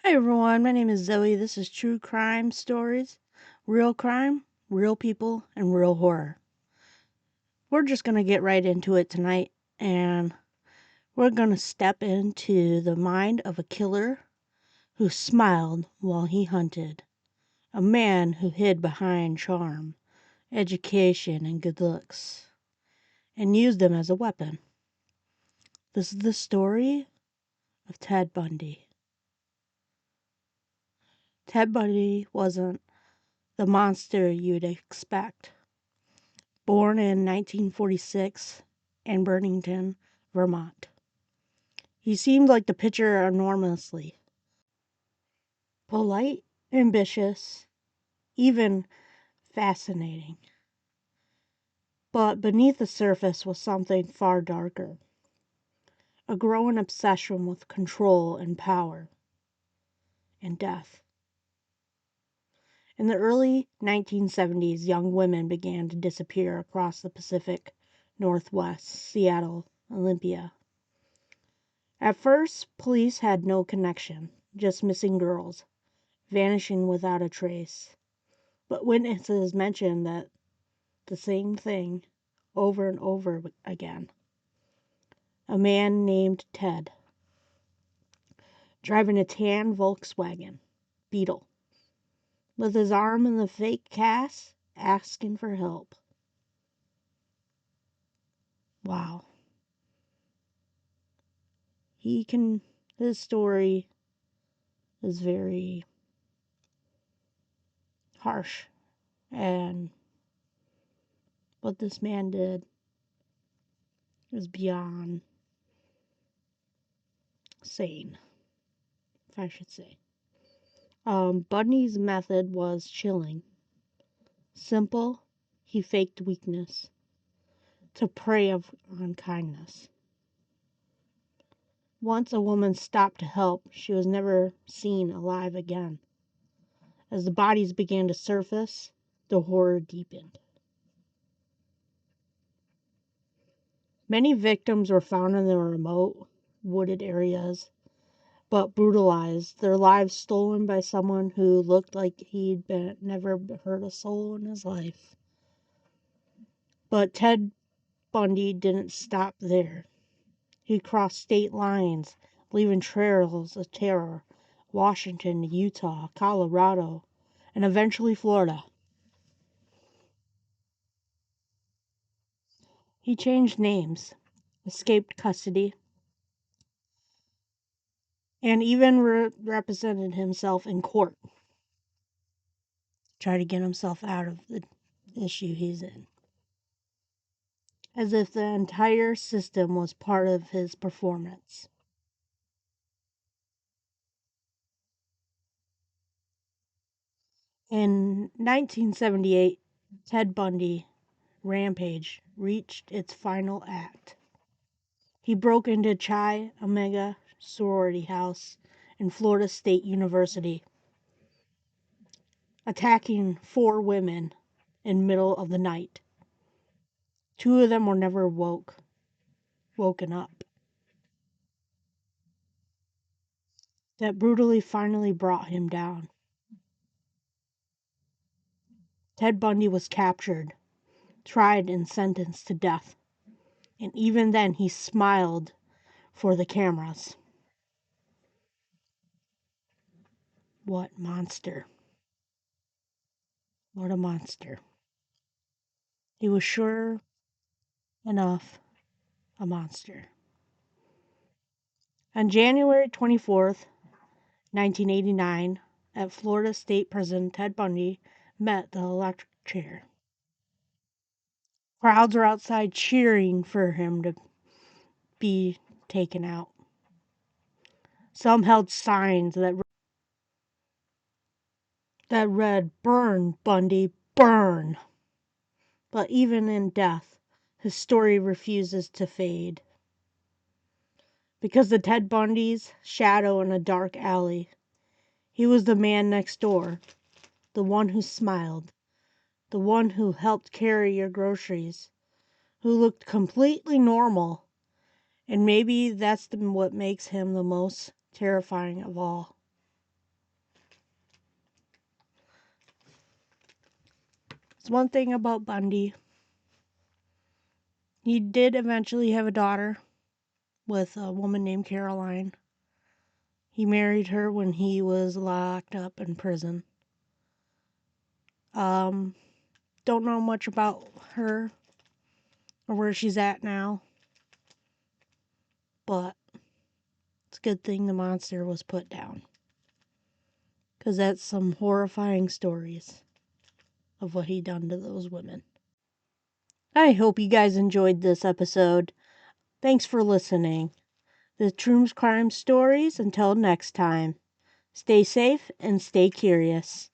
Hi everyone, my name is Zoe. This is True Crime Stories. Real crime, real people, and real horror. We're just going to get right into it tonight, and we're going to step into the mind of a killer who smiled while he hunted. A man who hid behind charm, education, and good looks, and used them as a weapon. This is the story of Ted Bundy. Ted Bundy wasn't the monster you'd expect. Born in 1946 in Burlington, Vermont. He seemed like the picture enormously. Polite, ambitious, even fascinating. But beneath the surface was something far darker. A growing obsession with control and power and death. In the early 1970s, young women began to disappear across the Pacific Northwest, Seattle, Olympia. At first, police had no connection, just missing girls, vanishing without a trace. But witnesses mentioned that the same thing over and over again. A man named Ted, driving a tan Volkswagen Beetle, with his arm in the fake cast, asking for help. Wow. His story is very harsh, and what this man did is beyond sane, if I should say. Bundy's method was chilling. Simple, he faked weakness to prey on kindness. Once a woman stopped to help, she was never seen alive again. As the bodies began to surface, the horror deepened. Many victims were found in the remote, wooded areas, but brutalized, their lives stolen by someone who looked like never hurt a soul in his life. But Ted Bundy didn't stop there. He crossed state lines, leaving trails of terror. Washington, Utah, Colorado, and eventually Florida. He changed names, escaped custody, and even represented himself in court. Tried to get himself out of the issue he's in. As if the entire system was part of his performance. In 1978, Ted Bundy rampage reached its final act. He broke into Chi Omega sorority house in Florida State University, attacking 4 women in middle of the night. 2 of them were never woken up. That brutally finally brought him down. Ted Bundy was captured, tried and sentenced to death. And even then he smiled for the cameras. What monster. What a monster. He was sure enough a monster. On January 24th, 1989, at Florida State Prison, Ted Bundy met the electric chair. Crowds were outside cheering for him to be taken out. Some held signs that read, "Burn, Bundy, burn." But even in death, his story refuses to fade. Because the Ted Bundy's shadow in a dark alley, he was the man next door, the one who smiled, the one who helped carry your groceries, who looked completely normal, and maybe that's what makes him the most terrifying of all. It's one thing about Bundy. He did eventually have a daughter with a woman named Caroline. He married her when he was locked up in prison. Don't know much about her or where she's at now, but it's a good thing the monster was put down, because that's some horrifying stories of what he done to those women. I hope you guys enjoyed this episode. Thanks for listening. The True Crime Stories. Until next time, stay safe and stay curious.